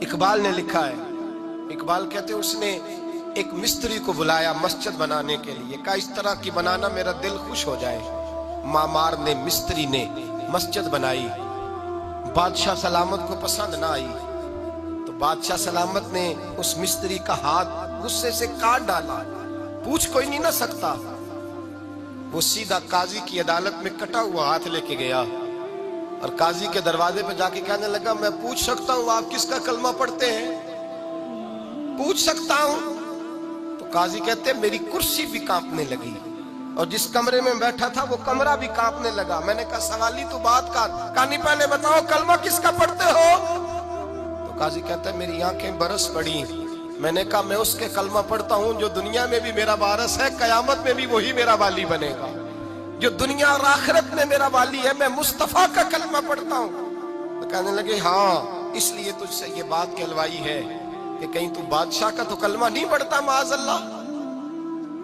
اقبال نے لکھا ہے، اقبال کہتے ہیں उसने ایک مستری کو بلایا مسجد بنانے کے لیے، کہا اس طرح کی بنانا میرا دل خوش ہو جائے۔ معمار نے، مستری نے مسجد بنائی، بادشاہ سلامت کو پسند نہ آئی تو بادشاہ سلامت نے اس مستری کا ہاتھ غصے سے کاٹ ڈالا، پوچھ کوئی نہیں نہ سکتا۔ وہ سیدھا قاضی کی عدالت میں کٹا ہوا ہاتھ لے کے گیا اور قاضی کے دروازے پہ جا کے کہنے لگا میں پوچھ سکتا ہوں آپ کس کا کلمہ پڑھتے ہیں؟ پوچھ سکتا ہوں؟ تو قاضی کہتے ہیں میری کرسی بھی کانپنے لگی اور جس کمرے میں بیٹھا تھا وہ کمرہ بھی کانپنے لگا۔ میں نے کہا سوالی تو بات کر، کہانی پہلے بتاؤ کلمہ کس کا پڑھتے ہو؟ تو قاضی کہتا ہے میری آنکھیں برس پڑی۔ میں نے کہا میں اس کے کلمہ پڑھتا ہوں جو دنیا میں بھی میرا وارث ہے، قیامت میں بھی وہی میرا والی بنے گا۔ جو دنیا اور آخرت میں میرا والی ہے، میں مصطفیٰ کا کلمہ پڑھتا ہوں۔ تو کہنے لگے ہاں اس لیے تجھ سے یہ بات کہلوائی ہے کہ کہیں تو بادشاہ کا تو کلمہ نہیں پڑھتا، معاذ اللہ،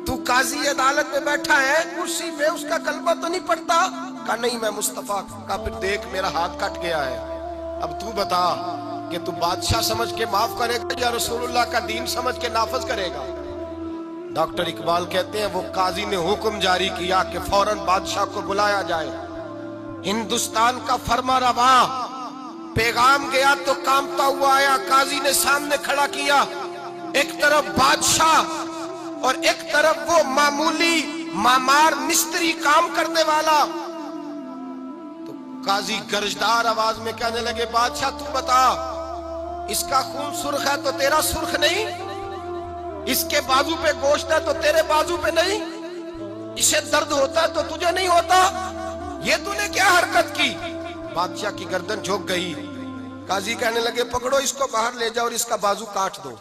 تو قاضی عدالت میں بیٹھا ہے کرسی پہ، اس کا کلمہ تو نہیں پڑھتا؟ کہا نہیں میں مصطفیٰ کا۔ پھر دیکھ میرا ہاتھ کٹ گیا ہے، اب تو بتا کہ تو بادشاہ سمجھ کے معاف کرے گا یا رسول اللہ کا دین سمجھ کے نافذ کرے گا؟ ڈاکٹر اقبال کہتے ہیں وہ قاضی نے حکم جاری کیا کہ فوراً بادشاہ کو بلایا جائے۔ ہندوستان کا فرما روا پیغام گیا تو کانپتا ہوا آیا، قاضی نے سامنے کھڑا کیا، ایک طرف بادشاہ اور ایک طرف وہ معمولی معمار مستری کام کرنے والا۔ تو قاضی گرجدار آواز میں کہنے لگے بادشاہ تو بتا اس کا خون سرخ ہے تو تیرا سرخ نہیں؟ اس کے بازو پہ گوشت ہے تو تیرے بازو پہ نہیں؟ اسے درد ہوتا ہے تو تجھے نہیں ہوتا؟ یہ تو نے کیا حرکت کی؟ بادشاہ کی گردن جھک گئی۔ قاضی کہنے لگے پکڑو اس کو باہر لے جاؤ اور اس کا بازو کاٹ دو،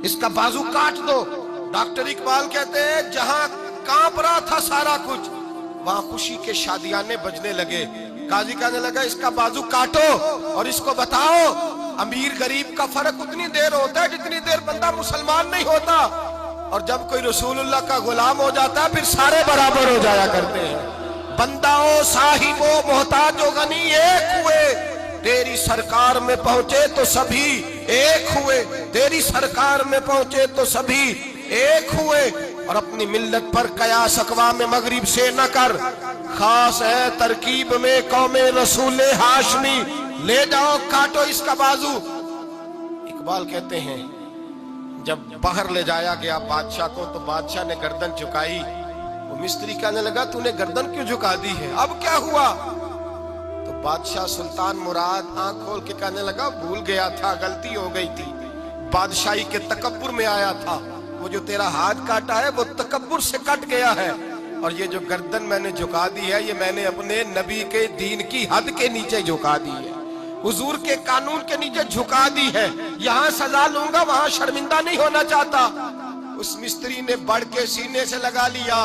اس کا بازو کاٹ دو۔ ڈاکٹر اقبال کہتے ہیں جہاں کانپ رہا تھا سارا کچھ وہاں خوشی کے شادیانے بجنے لگے۔ قاضی کہنے لگا اس کا بازو کاٹو اور اس کو بتاؤ امیر غریب کا فرق اتنی دیر ہوتا ہے جتنی دیر بندہ مسلمان نہیں ہوتا، اور جب کوئی رسول اللہ کا غلام ہو جاتا ہے پھر سارے برابر ہو جایا کرتے ہیں۔ بنداؤ صاحبو محتاج و غنی ایک ہوئے، تیری سرکار میں پہنچے تو سبھی ایک ہوئے، تیری سرکار میں پہنچے تو سبھی ایک ہوئے۔ اور اپنی ملت پر قیاس اقوام مغرب سے نہ کر، خاص ہے ترکیب میں قوم رسول ہاشمی، لے جاؤ کاٹو اس کا بازو۔ اقبال کہتے ہیں جب باہر لے جایا گیا بادشاہ کو تو بادشاہ نے گردن جھکائی۔ وہ مستری کہنے لگا تو نے گردن کیوں جھکا دی ہے، اب کیا ہوا؟ تو بادشاہ سلطان مراد آنکھ کھول کے کہنے لگا بھول گیا تھا، غلطی ہو گئی تھی، بادشاہی کے تکبر میں آیا تھا، وہ جو تیرا ہاتھ کاٹا ہے وہ تکبر سے کٹ گیا ہے، اور یہ جو گردن میں نے جھکا دی ہے یہ میں نے اپنے نبی کے دین کی حد کے نیچے جھکا دی ہے، حضور کے قانون کے نیچے جھکا دی ہے، یہاں سزا لوں گا وہاں شرمندہ نہیں ہونا چاہتا۔ اس مستری نے بڑھ کے سینے سے لگا لیا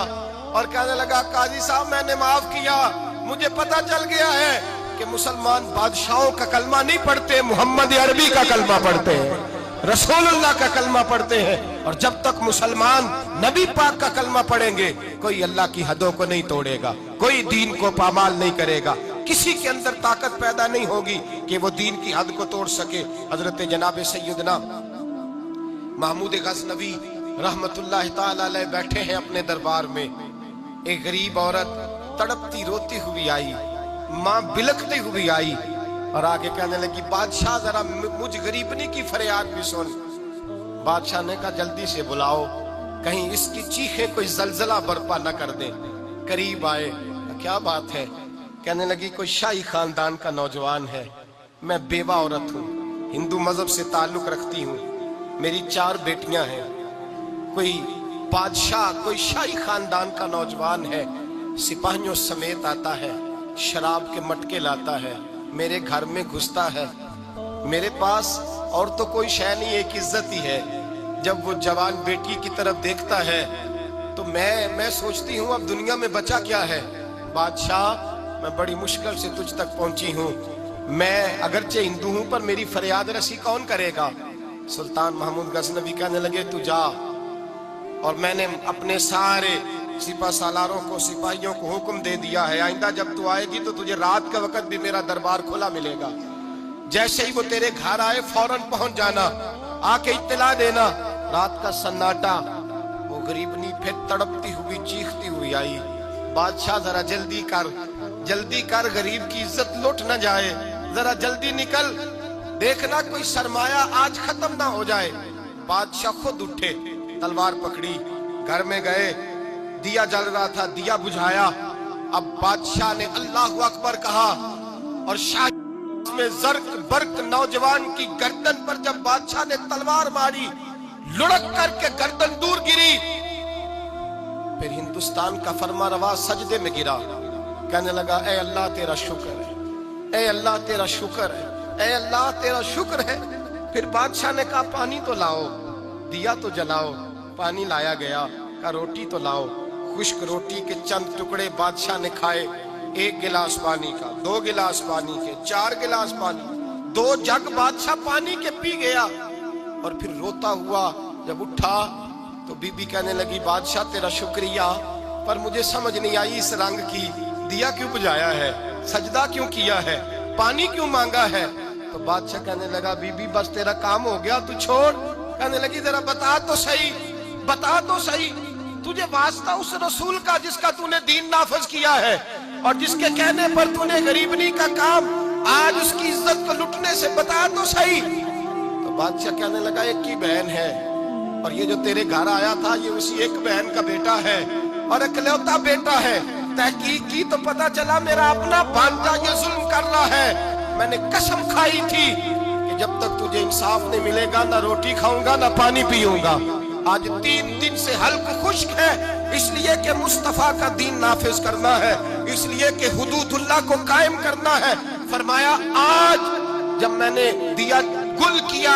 اور کہنے لگا قاضی صاحب میں نے معاف کیا، مجھے پتا چل گیا ہے کہ مسلمان بادشاہوں کا کلمہ نہیں پڑھتے، محمد عربی کا کلمہ پڑھتے ہیں، رسول اللہ کا کلمہ پڑھتے ہیں، اور جب تک مسلمان نبی پاک کا کلمہ پڑھیں گے کوئی اللہ کی حدوں کو نہیں توڑے گا، کوئی دین کو پامال نہیں کرے گا، کسی کے اندر طاقت پیدا نہیں ہوگی کہ وہ دین کی حد کو توڑ سکے۔ حضرت جناب سیدنا محمود غزنوی رحمت اللہ تعالی علیہ بیٹھے ہیں اپنے دربار میں، ایک غریب عورت تڑپتی روتی ہوئی آئی، ماں بلکتی ہوئی آئی اور آگے کہنے لگی بادشاہ ذرا مجھ غریبنی کی فریاد بھی سن۔ بادشاہ نے کہا جلدی سے بلاؤ کہیں اس کی چیخیں کوئی زلزلہ برپا نہ کر دیں۔ قریب آئے، کیا بات ہے؟ کہنے لگی کوئی شاہی خاندان کا نوجوان ہے، میں بیوہ عورت ہوں، ہندو مذہب سے تعلق رکھتی ہوں، میری 4 بیٹیاں ہیں، کوئی بادشاہ کوئی شاہی خاندان کا نوجوان ہے، سپاہیوں سمیت آتا ہے، شراب کے مٹکے لاتا ہے، میرے گھر میں گھستا ہے، میرے پاس اور تو کوئی شے نہیں، ایک عزت ہی ہے۔ جب وہ جوان بیٹی کی طرف دیکھتا ہے تو میں سوچتی ہوں اب دنیا میں بچا کیا ہے؟ بادشاہ میں بڑی مشکل سے تجھ تک پہنچی ہوں، میں اگرچہ ہندو ہوں پر میری فریاد رسی کون کرے گا؟ سلطان محمود غزنوی کہنے لگے تو جا، اور میں نے اپنے سارے سپہ سالاروں کو سپاہیوں کو حکم دے دیا ہے آئندہ جب تو آئے گی تو تجھے رات کا وقت بھی میرا دربار کھلا ملے گا، जैसे ही वो तेरे घर आए फौरन पहुंच जाना, आके इत्तला देना। रात का सन्नाटा, वो गरीबनी फिर तड़पती हुई चीखती हुई आई, बादशाह जरा जल्दी कर, गरीब की इज्जत लुट न जाए, जरा जल्दी निकल, देखना कोई सरमाया आज खत्म ना हो जाए। बादशाह खुद उठे, तलवार पकड़ी, घर में गए, दिया जल रहा था, दिया बुझाया। अब बादशाह ने अल्लाह अकबर कहा और शाह में जर्क बर्क नौजवान की गर्दन पर जब बादशाह ने तलवार मारी, लुढ़क करके गर्दन दूर गिरी। फिर हिंदुस्तान का फरमारवा सजदे में गिरा, कहने लगा ए अल्लाह तेरा शुक्र है, ए अल्लाह तेरा शुक्र है, ए अल्लाह तेरा शुक्र है। फिर बादशाह ने कहा पानी तो लाओ, दिया तो जलाओ। पानी लाया गया, कहा रोटी तो लाओ। खुश्क रोटी के चंद टुकड़े बादशाह ने खाए, 1 गिलास पानी का, 2 गिलास पानी के, 4 गिलास पानी, 2 जग बादशाह पानी के पी गया। और फिर रोता हुआ जब उठा तो बीबी कहने लगी बादशाह तेरा शुक्रिया, पर मुझे समझ नहीं आई इस रंग की, दिया क्यों बुझाया है, सजदा क्यों किया है, पानी क्यों मांगा है। तो बादशाह कहने लगा बीबी बस तेरा काम हो गया, तू छोड़। कहने लगी जरा बता तो सही, तुझे वास्ता उस रसूल का जिसका तूने दीन नाफिज किया है और जिसके कहने पर तूने गरीबनी का काम आज उसकी इज्जत को लुटने से बता तो सही। तो बादशाह कहने लगा एक की बहन है और ये जो तेरे घर आया था ये उसी एक बहन का बेटा है और इकलौता बेटा है। तहकीक की तो पता चला मेरा अपना भांजा ये जुल्म कर रहा है। मैंने कसम खाई थी कि जब तक तुझे इंसाफ नहीं मिलेगा ना रोटी खाऊंगा ना पानी पीऊंगा। आज 3 दिन से हल्क खुश्क है, इसलिए कि मुस्तफा का दीन नाफिज करना है, इसलिए कि हुदूदुल्लाह को कायम करना है। फरमाया आज जब मैंने दिया गुल किया,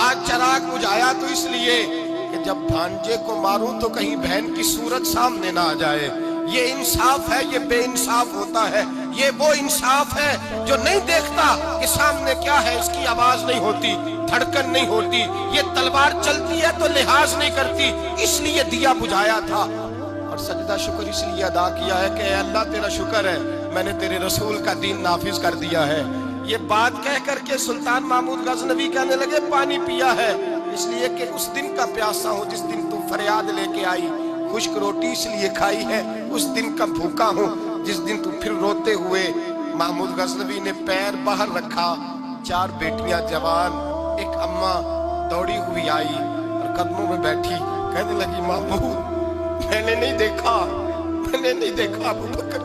आज चराग बुझाया तो इसलिए कि जब भांजे को मारूं तो कहीं बहन की सूरत सामने ना आ जाए। ये इंसाफ है, ये बेइंसाफ होता है। ये वो इंसाफ है जो नहीं देखता कि सामने क्या है, इसकी आवाज नहीं होती, धड़कन नहीं होती, ये तलवार चलती है तो लिहाज नहीं करती, इसलिए दिया बुझाया था। और सजदा शुक्र इसलिए अदा किया है कि अल्लाह तेरा शुक्र है मैंने तेरे रसूल का दीन नाफिज कर दिया है। ये बात कह करके सुल्तान महमूद गजनवी कहने लगे पानी पिया है इसलिए कि उस दिन का प्यासा हूँ जिस दिन तू फरियाद लेके आई, खुश्क रोटी इसलिए खाई है उस दिन का भूखा हूँ जिस दिन तू फिर रोते हुए। महमूद गजनवी ने पैर बाहर रखा, 4 बेटियां जवान, एक अम्मा दौड़ी हुई आई और कदमों में बैठी, कहने लगी महमूद मैंने नहीं देखा अबू बकर,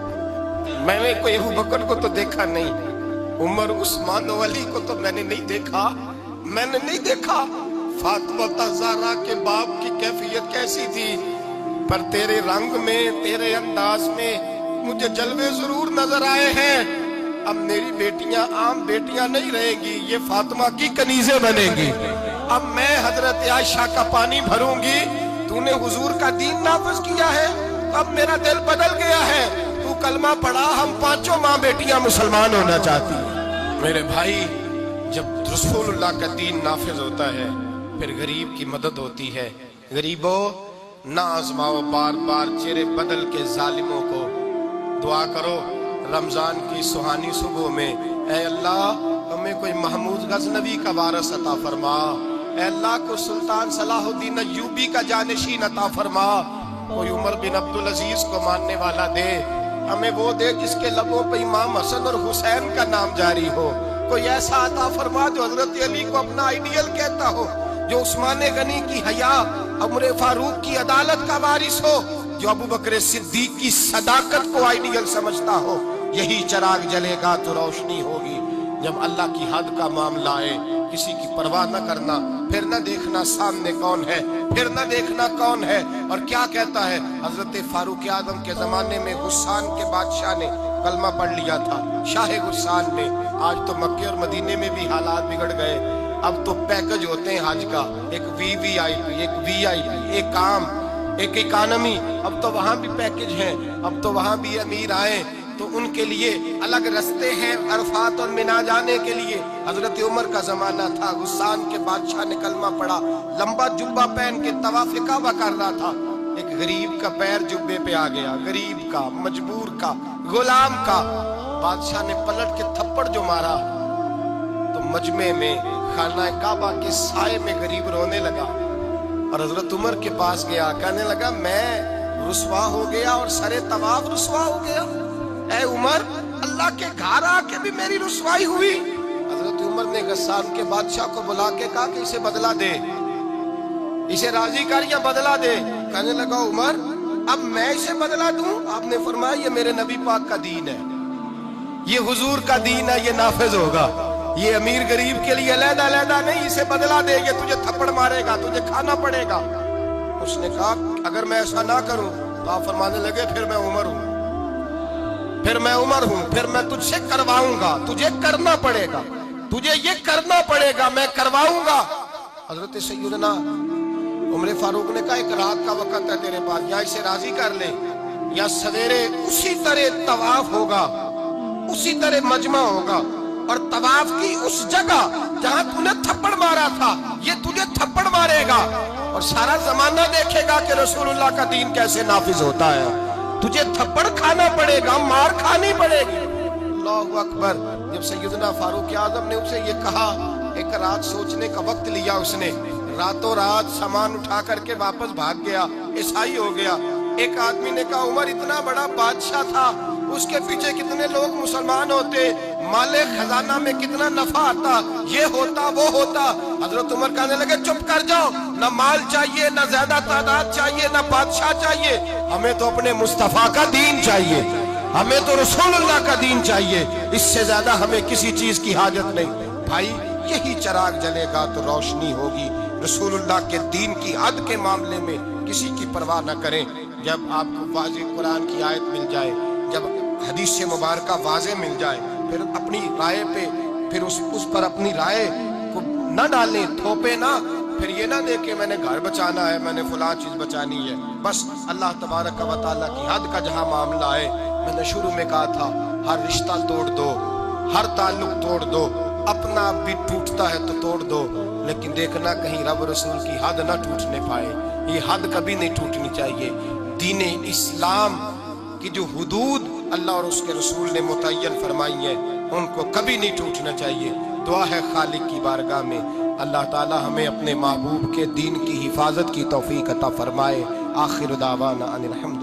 मैंने कोई अबू बकर को तो देखा नहीं, उमर उस्मान वली को तो मैंने नहीं देखा। फातिमा ज़हरा के बाप की कैफियत कैसी थी, पर तेरे रंग में तेरे अंदाज में मुझे जलवे जरूर नजर आए हैं। अब मेरी बेटियां आम बेटियां नहीं रहेंगी, ये फातिमा की कनीज़ें बनेंगी। अब मैं हजरत आयशा का पानी भरूंगी, तूने हुजूर का दीन नाफिज किया है, अब मेरा दिल बदल गया है, तू कलमा पढ़ा, हम 5 माँ बेटियां मुसलमान होना चाहती हैं। मेरे भाई जब रसूलुल्लाह का दीन नाफिज होता है फिर गरीब की मदद होती है। गरीबों ना आजमाओ बार बार चेहरे बदल के जालिमों को, दुआ करो रमजान की सुहानी सुबह में, ऐ अल्लाह हमें कोई महमूद गजनवी का वारिस अता फरमा, ऐ अल्लाह को सुल्तान सलाहुद्दीन अय्यूबी का जानशीन अता फरमा, कोई उमर बिन अब्दुल अजीज को मानने वाला दे, हमें वो दे जिसके लबों पे इमाम हसन और हुसैन का नाम जारी हो, कोई ऐसा अता फरमा जो हजरत अली को अपना आइडियल कहता हो, जो उस्मान गनी की हया, उमर फारूक की अदालत का वारिस हो, जो अबू बकर सिद्दीक की सदाकत को आइडियल समझता हो। यही चराग जलेगा तो रोशनी होगी। जब अल्लाह की हद का मामला आए किसी की परवाह न करना, फिर न देखना सामने कौन है, फिर न देखना कौन है और क्या कहता है। हजरत फारूक आजम के जमाने में गुस्सान के बादशाह ने कलमा पढ़ लिया था, शाह गुस्सान ने। आज तो मक्के और मदीने में भी हालात बिगड़ गए। अब तो पैकेज होते हैं हज का, एक वीवीआईपी, एक वीआईपी, एक आम, एक इकानमी। अब तो वहां भी पैकेज हैं, अब तो वहां भी अमीर आए तो उनके लिए अलग रास्ते हैं अरफात और मिना जाने के लिए। हजरत उमर का जमाना था, गुस्सान के बादशाह ने कलमा पढ़ा, लंबा जुब्बा पहन के तवाफ काबा कर रहा था, एक गरीब का पैर जुब्बे पे आ गया, गरीब का, मजबूर का, गुलाम का। बादशाह ने पलट के थप्पड़ जो मारा तो मजमे में खाना काबा के साए में गरीब रोने लगा और हजरत उमर के पास गया, कहने लगा मैं रुसवा हो गया और सरे तवाफ रुसवा हो गया। ऐ उमर, अल्लाह के घर आके भी मेरी रुसवाई हुई। हजरत उमर ने गस्सान के बादशाह को बुला के कहा कि इसे बदला दे, इसे राजी कर या बदला दे। कहने लगा उमर, अब मैं इसे बदला दूं? आपने फरमाया ये मेरे नबी पाक का दीन है, ये हुजूर का दीन है, ये नाफिज होगा, ये अमीर गरीब के लिए अलहदा अलहदा नहीं, इसे बदला दे, ये तुझे थप्पड़ मारेगा, तुझे खाना पड़ेगा। उसने कहा अगर मैं ऐसा ना करूं तो आप फरमाने लगे फिर मैं उमर हूं, फिर मैं उमर हूं, फिर मैं तुझसे करवाऊंगा, तुझे करना पड़ेगा, तुझे ये करना पड़ेगा, मैं करवाऊंगा। हजरत सैयदना उमर फारूक ने कहा एक रात का वक्त है तेरे पास, या इसे राजी कर ले या सवेरे उसी तरह तवाफ होगा, उसी तरह मजमा होगा और तवाफ की उस जगह जहां तूने थप्पड़ मारा था ये तुझे थप्पड़ मारेगा और सारा जमाना देखेगा कि रसूलुल्लाह का दीन कैसे नाफिज होता है। तुझे थप्पड़ खाना पड़ेगा, मार खानी पड़ेगी। अल्लाहु अकबर। जब सैयदना फारूक आजम ने उसे ये कहा, एक रात सोचने का वक्त लिया उसने, रातों रात सामान उठा करके वापस भाग गया, ईसाई हो गया। एक आदमी ने कहा उमर इतना बड़ा बादशाह था, उसके पीछे कितने लोग मुसलमान होते, माले खजाना में कितना नफा आता, ये होता वो होता। हजरत उमर कहने लगे चुप कर जाओ, ना माल चाहिए, ना ज्यादा तादाद चाहिए, ना बादशाह चाहिए, हमें तो अपने मुस्तफा का दीन चाहिए, हमें तो रसूलुल्लाह का दीन चाहिए, इससे ज्यादा हमें किसी चीज की हाजत नहीं। भाई यही चिराग जलेगा तो रोशनी होगी। रसूलुल्लाह के दीन की हद के मामले में किसी की परवाह न करें। जब आपको वाज़ेह कुरान की आयत मिल जाए, जब हदीस मुबारका वाज़ेह मिल जाए, फिर अपनी राय पे फिर उस पर अपनी राय को न डालें, थोपे ना, फिर ये ना दे के मैंने घर बचाना है, मैंने फलां चीज बचानी है। बस अल्लाह तबारक व तआला की हद का जहां मामला है, मैंने शुरू में कहा था हर रिश्ता तोड़ दो, हर ताल्लुक तोड़ दो, अपना आप भी टूटता है तो तोड़ दो, लेकिन देखना कहीं रब रसूल की हद ना टूटने पाए। ये हद कभी नहीं टूटनी चाहिए। दीन इस्लाम की जो हुदूद अल्लाह और उसके रसूल ने मुतय्यन फरमाई है, उनको कभी नहीं टूटना चाहिए। दुआ है खालिक की बारगाह में अल्लाह ताला हमें अपने महबूब के दीन की हिफाजत की तौफीक अता फरमाए। आखिर दावाना अनिल हम्द।